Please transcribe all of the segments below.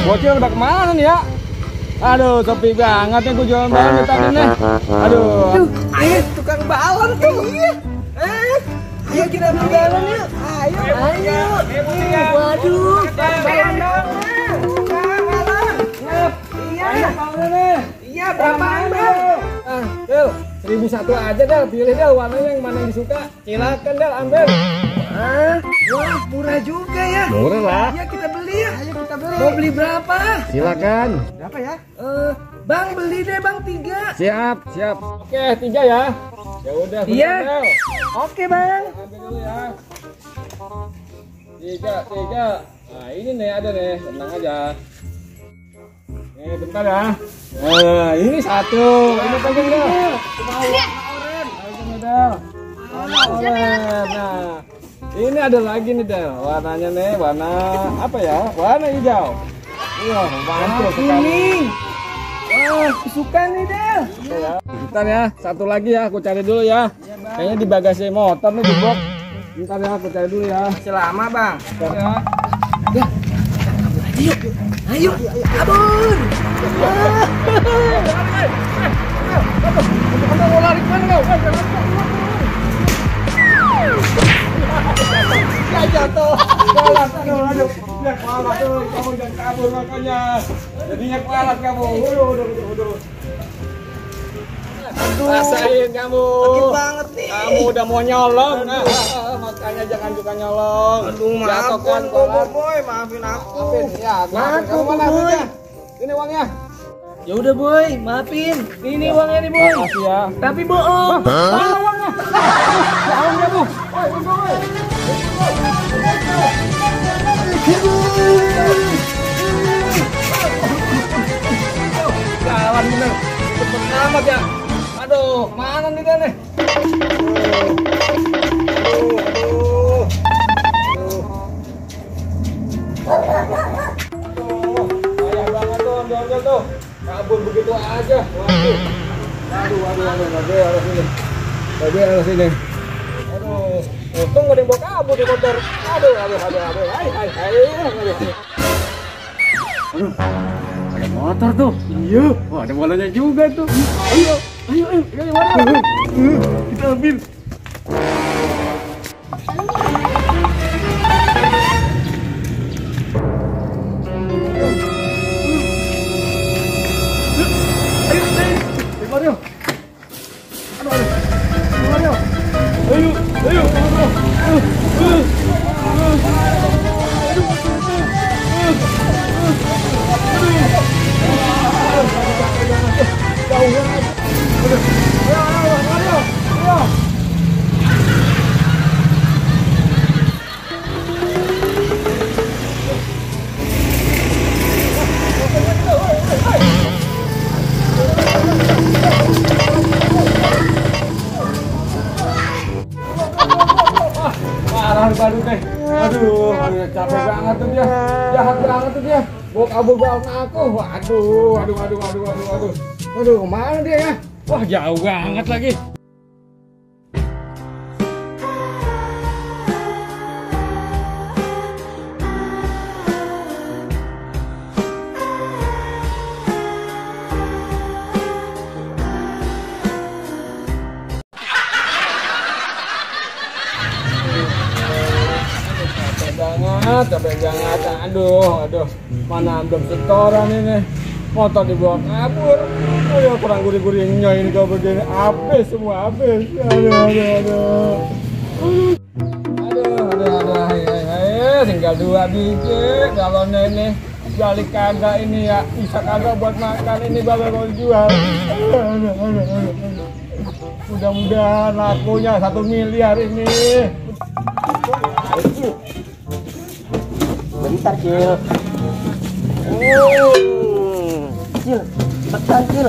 Bocil udah kemana nih ya? Aduh, sepi banget nih gue jualan balon tadi nih. Aduh, tukang balon tuh. Iya. Ayo kita beli balon yuk. Ayo. Waduh, balon dong. Balon. Iya. Iya, berapaan bang? Del, 1.001 aja Del. Pilih Del warnanya yang mana yang disuka. Silakan Del, ambil. Wah, murah juga ya. Murah lah. Iya, kita beli ya. Ayo kita beli. Mau beli berapa? Silakan. Berapa ya? Bang, beli deh bang 3. Siap. Oke, 3 ya. Ya udah. Iya. Del. Oke bang. Ambil dulu ya. 3. Nah, ini nih ada nih. Tenang aja. Nih, bentar ya. Nah, ini 1. Ini pegang Del. Mau warna oranye. Ayo Del. Warna oranye. Nah. Ini ada lagi nih Del, warnanya nih, warna apa ya? Warna hijau. Iya, mantul sekali. Wah, suka nih Del. Ya. Bentar ya, satu lagi ya, aku cari dulu ya. Kayaknya di bagasi motor nih di box. Bentar ya, aku cari dulu ya. Masih lama bang. Bentar ya. Ayo, kabur. Kamu mau lari kemana kau? Ya jatuh. Aduh. Ya kualat tuh, kamu jangan kabur makanya. Jadinya kualat kamu. Aduh. Rasain kamu. Sakit banget nih. Kamu udah mau nyolong. Makanya jangan juga nyolong. Aduh, maafin boy, maafin aku. Ya, maafin kamu mana aja. Ini uangnya. Ya udah boy, maafin. Ini uangnya nih boy. Makasih ya. Tapi bohong. Mana uangnya? Jangan kamu. Woi. Jalan bener. Cepet amat ya. Aduh, mana nih dia nih? Aduh. Sayang banget tuh, ondel-ondel tuh. Kabur begitu aja. Waduh, harus ini. Harus ini. Aduh, untung gak ada yang bawa kabur di motor. Aduh. Hai. Aduh, ada motor tuh. Iya. Wah, ada bolanya juga tuh. Ayo. Ini mana? Kita ambil. Ayo. Baru deh. Aduh, capek banget tuh dia. Jahat banget tuh dia. Bawa kabur balon aku. Aduh, kemana dia ya? Wah, jauh banget lagi. Capek banget. Aduh. Mana belum setoran ini. Motor dibawa kabur. Ya kurang gurih-gurihnya ini kalau begini. Habis semua. Aduh. Tinggal 2 biji galonnya ini. Balik kagak ini ya. Bisa kagak buat makan ini baru jual. Mudah-mudahan lakunya 1 miliar ini. Bentar Cil. Cil, cepetan Cil.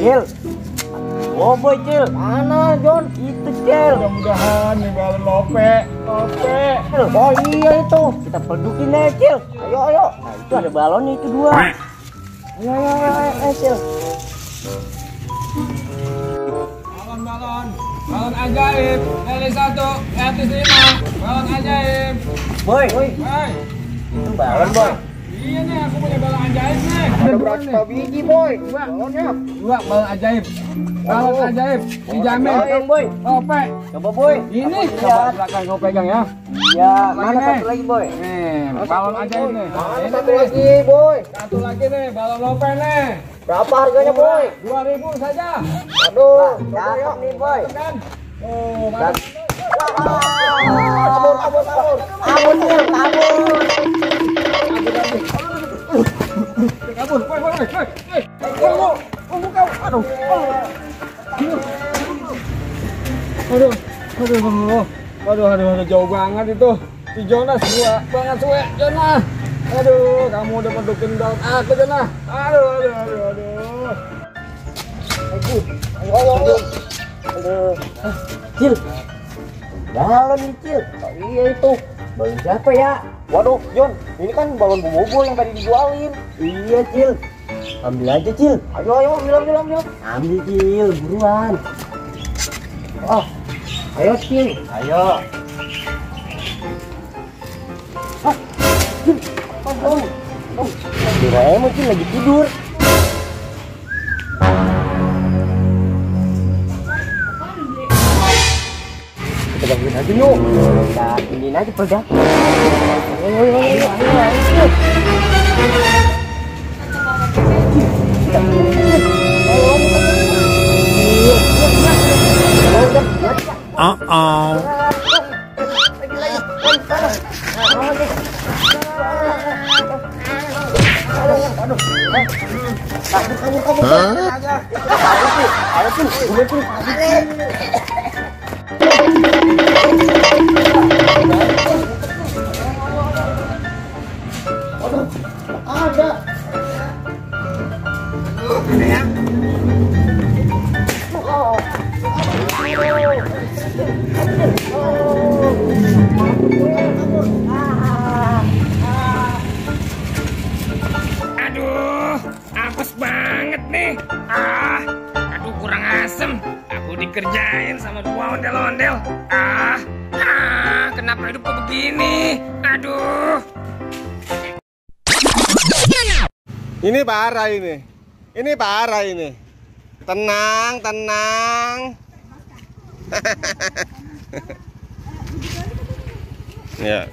Cil. Oh boy Cil, mana John? Itu Cil. Mudah-mudahan nih balon lope. Oh iya itu, kita pedukin aja Cil. Ayo. Nah itu ada balonnya itu 2. Ayo Cil. Balon ajaib. Dari 1, gratis 5. Balon ajaib. Boy, Hai. itu balon boy. Iya nih, aku punya balon ajaib nih. Ada berapa biji boy? Balonnya. 2 balon ajaib. Balon ajaib. Dijamin. Pegang boy. Lope. Coba boy. Ini coba belakang kau pegang ya. Iya, mana Lagi, satu lagi boy? Nih, balon ajaib nih. Mana Ini satu nih. lagi boy? Satu lagi nih, balon lope nih. Berapa harganya boy? 2.000 saja. Aduh, cakep nih boy. Kan? Oh, mana? Kabur. Kabur Cil, kabur. Kabur. Woi. Buka. Aduh. Aduh, jauh banget itu. Si Jonas gua banget suwe, Jonas. Aduh, kamu udah pedukin balon aku, Jonas. Aduh. Aduh. Cil. Balon nih Cil. Oh, iya itu. Balon siapa ya? Waduh, Jon, ini kan balon bobo yang tadi dijualin. Iya, Cil. Ambil aja, Cil. Ayo, ambil. Ambil, Cil, buruan. Oh, ayo, Cil. Ayo. Ah, Cil. Kirain Cil lagi tidur. Kita gangguin aja yuk. Kita tinggiin aja pegang. Ayo. Aduh, apes banget nih. Aduh kurang asem. Aku dikerjain sama 2 ondel-ondel. Kenapa hidupku begini? Aduh. Ini parah ini. Tenang. Ya.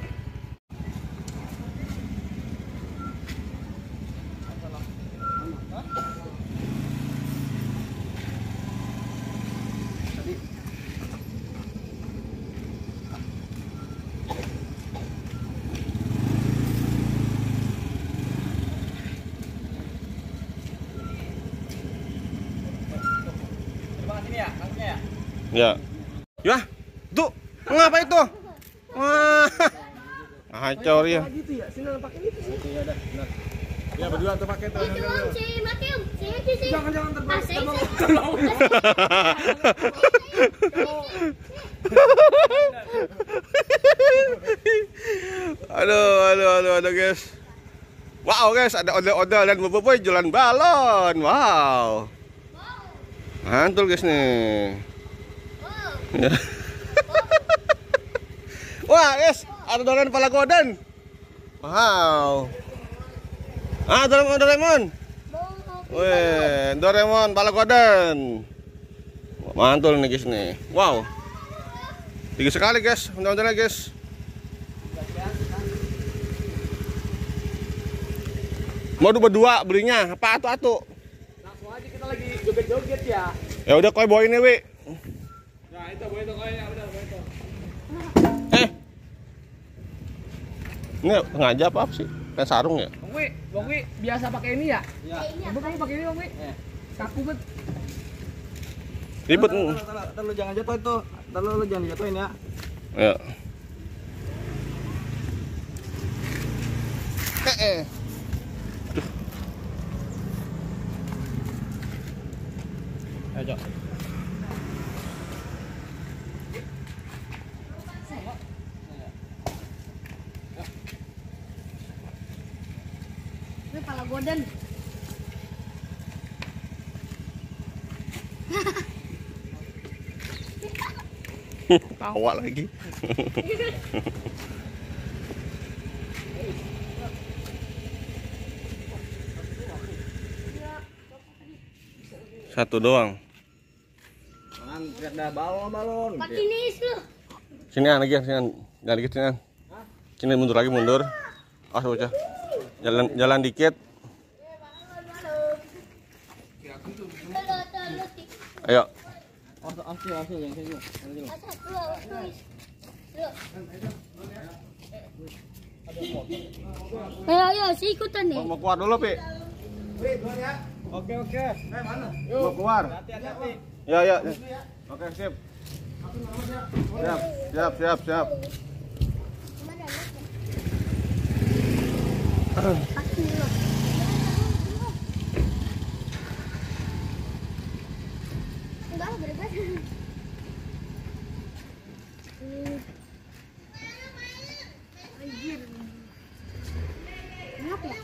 Ya. Ya. Tuh, ngapa itu? Wah. Hancur ya. Gitu ya, sini pakai itu. Ya berdua tuh pakai tuh. Jangan terbang. Aduh guys. Wow guys, ada odol-odol dan boboiboy jualan balon. Wow. Mantul guys nih. Ya. Wah guys, ada dolan pala godon. Wow. Doraemon. Wih, Doraemon pala godon. Mantul nih guys nih. Wow. Tinggi sekali guys, ondel-ondelnya guys. Mau berdua belinya apa atu? Langsung aja kita lagi joget-joget ya. Ya udah koi bawa ini, Wi. Nah, itu bawa itu koi, ya udah bawa itu. Ini sengaja apa sih? Kan sarung ya? Bang Wi, biasa pakai ini ya? Iya. Coba kamu pakai ini, Bang Wi. Kaku bet. Ribet. Ntar lu jangan jatuh itu. Ntar lu jangan jatuhin ya. Ya. Ayo, Cok. kepala goden. Tawa lagi. Satu doang. Jangan teriak dah balon. Patinis lu. Sini lagi, sini. Jangan dikit sini. Sini mundur lagi mundur. Ah, bocah. Jalan dikit. Ayo. Asli yang sini. Ayo, si ikutan nih. Mau keluar dulu, Pi. Oke. Mana? Mau keluar. Hati-hati. Ya. Oke, sip. Siap. Enggak, bebas. Anjir. Kenapa ya?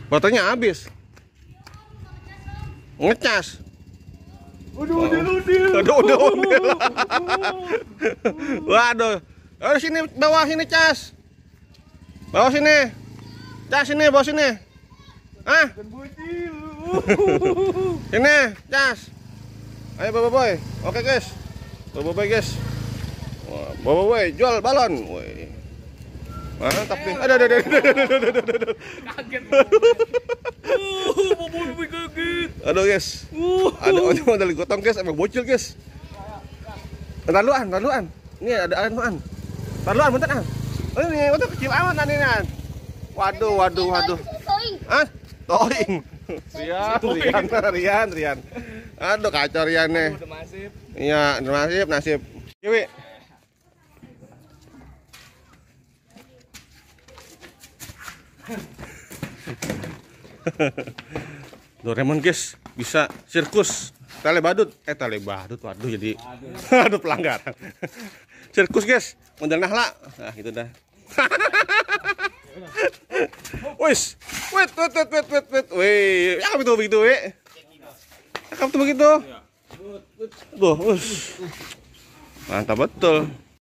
Baterainya habis. Ngecas. Udah. Waduh. Ayo sini bawah sini cas. Bawa sini. Cas sini, bawa sini. Ah. Sini, cas. Ayo Bapak Boy. Oke, guys. Bapak Boy, guys. Wah, Bapak Boy jual balon. Woi. Mantap nih. Ada. Kaget. Boboiboy kaget. Aduh, guys. Ada orang dari gotong, guys, emang bocil, guys. Taruhan. Ini ada anuan. Taruhan bentar, ah. Oh, ini untuk kecil amat ini, Nan. Waduh. Ah, toing. Rian. Aduh, kacau Rian nih. Udah masif. Iya, nasib. Kiwi. Doraemon, guys, bisa sirkus tali badut. Waduh, jadi aduh pelanggaran. Sirkus, guys, model nahla. Nah, gitu dah. Wis, wait. Wih, ya begitu, we. Cakep tuh begitu. Tuh, mantap betul.